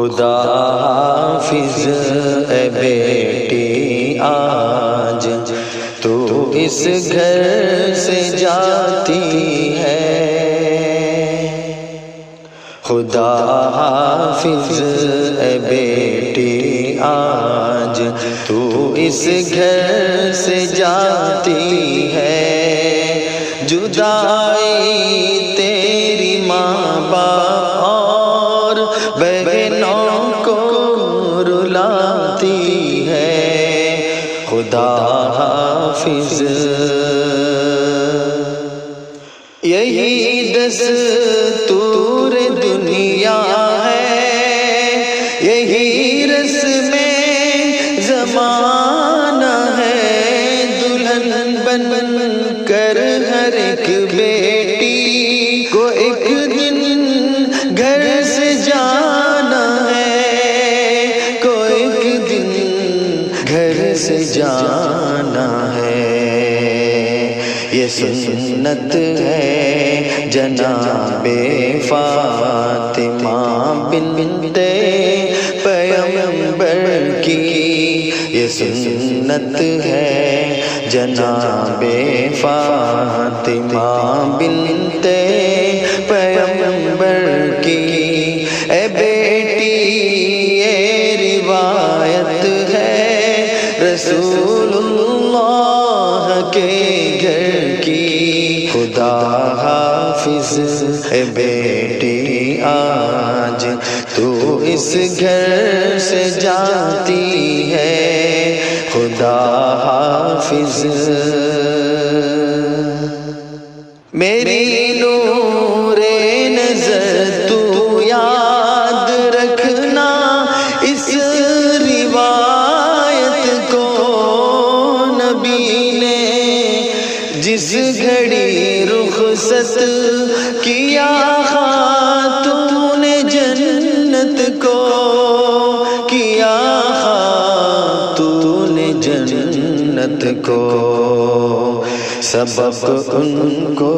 خدا حافظ اے بیٹی آج تو اس گھر سے جاتی ہے، خدا حافظ اے بیٹی آج تو اس گھر سے جاتی ہے، جدائی تیری ماں باپ اور بہنوں کو رلاتی ہے، خدا حافظ یہی دستور دنیا ہے، یہی رسم زمانہ ہے، دلہن بن کر ہر ایک بیٹی کو ایک دن گھر سے جانا ہے، کو ایک دن گھر سے جانا ہے، یہ سنت ہے جناب فاطمہ بنت پیغمبر کی، یہ سنت ہے جناب فاطمہ بنت پیغمبر کی، اے بیٹی یہ روایت ہے رسول اللہ کے گھر کی، خدا حافظ اے بیٹی آج تو اس گھر سے جاتی ہے، خدا حافظ میری نور نظر تو یاد رکھنا اس روایت کو، نبی نے جس گھڑی رخصت کیا خاتون جنت کو، کیا خاتون جنت کو، سبق ان کو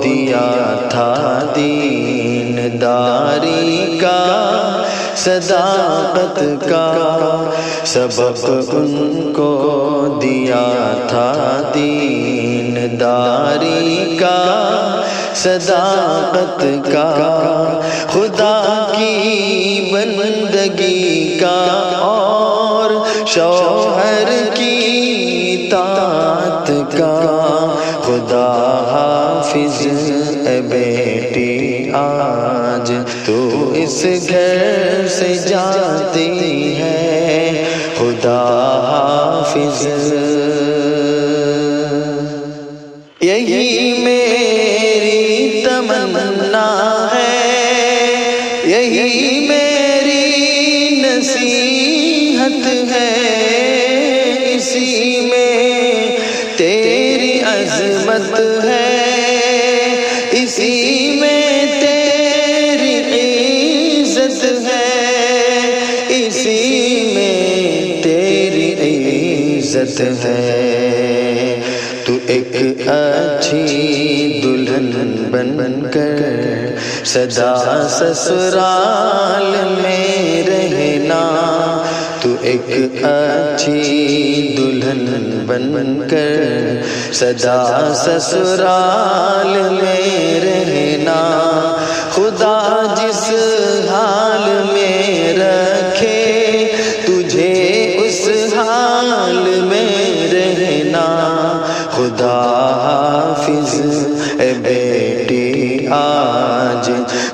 دیا تھا دین داری کا، صداقت کا، سبق ان کو دیا تھا دین داری کا، صداقت کا، خدا کی بندگی کا اور شوہر کی طاعت کا، خدا حافظ اے بیٹی آج تو اس گھر سے جاتی ہے، خدا حافظ یہی میری تمنا ہے، یہی میری نصیحت ہے، اسی میں تیری عظمت ہے، اسی میں تیری عزت ہے، اسی میں تیری عزت ہے، تو ایک اچھی دلہن بن کر سدا سسرال میں رہنا، تو ایک اچھی دلہن بن کر سدا سسرال میں رہنا، خدا جس حال میں رکھے تجھے اس حال میں رہنا، خدا حافظ اے بیٹی آج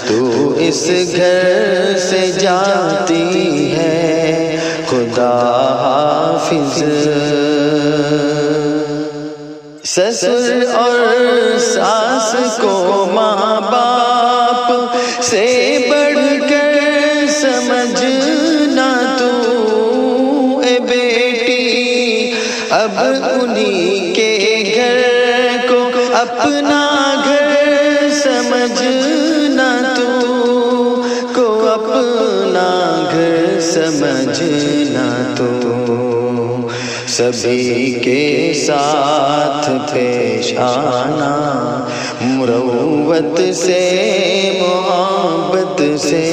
تو اس گھر سے جاتی ہے، خدا حافظ سسر اور ساس کو ماں باپ سے بڑھ کر سمجھنا تو، اے بیٹی اب انہی کے گھر کو اپنا گھر سمجھنا تو، کو اپنا گھر سمجھنا تو، سبھی کے ساتھ پیش آنا مروت سے محبت سے،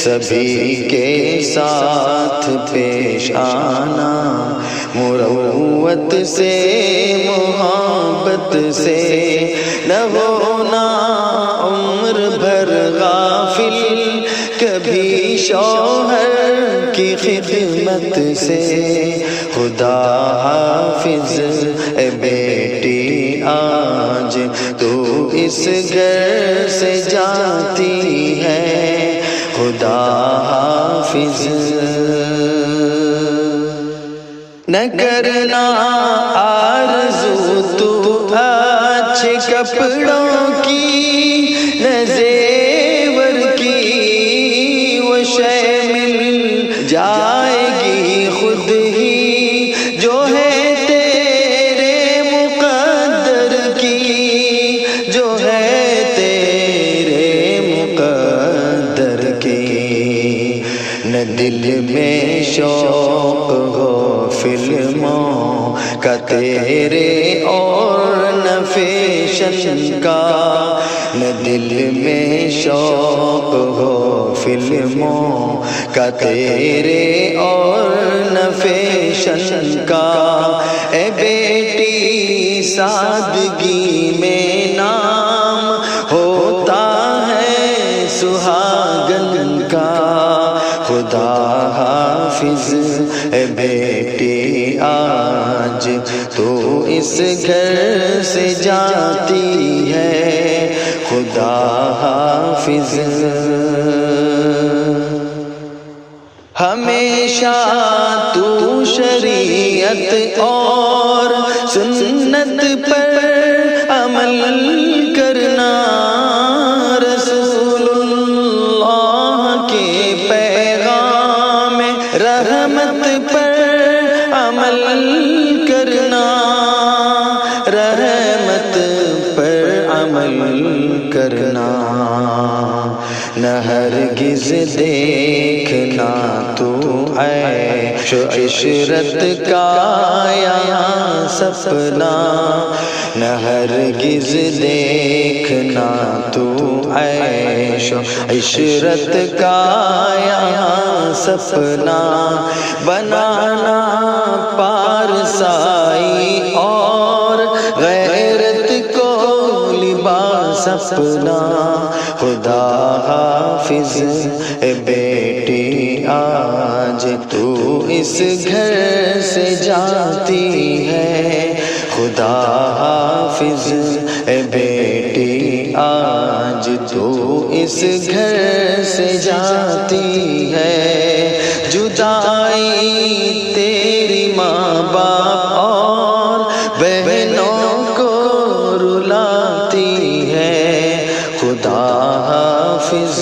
سبھی کے ساتھ پیش آنا، مروت سے محبت سے نہ ہونا عمر بھر غافل، کبھی شوہر کی خدمت سے۔ خدا حافظ اے بیٹی آج تو اس گھر سے جاتی ہے، خدا حافظ۔ نہ کرنا آرزو تو اچھے کپڑوں کی، نہ زیور کی، وہ شے مل جائے گی خود ہی جو ہے تیرے مقدر کی، جو ہے تیرے مقدر کی۔ نہ دل میں شوق ہو فلموں کا تیرے اور نہ فیشن کا، نہ دل میں شوق ہو فلموں کا تیرے اور نہ فیشن کا۔ اے بیٹی سادگی میں نام ہوتا ہے سہاگن کا، خدا حافظ اے بیٹی آج تو اس گھر سے جاتی ہے، خدا حافظ۔ ہمیشہ تو شریعت اور سنت پر عمل کرنا، رسول اللہ کے پیغام رحمت پر عمل کرنا، رحمت پر عمل کرنا۔ نہ ہرگز دیکھنا تو عیش و عشرت کا یہاں سپنا، نہ ہرگز دیکھنا تو عیش و عشرت کا یہاں سپنا، بنانا پارسائی اور غیرت کو لباس اپنا، خدا حافظ اے بیٹی آج تو اس گھر سے جاتی ہے، خدا حافظ اے بیٹی آج تو اس گھر سے جاتی ہے۔ جدائی تیری ماں باپ اور بہنوں کو رلاتی ہے، خدا حافظ۔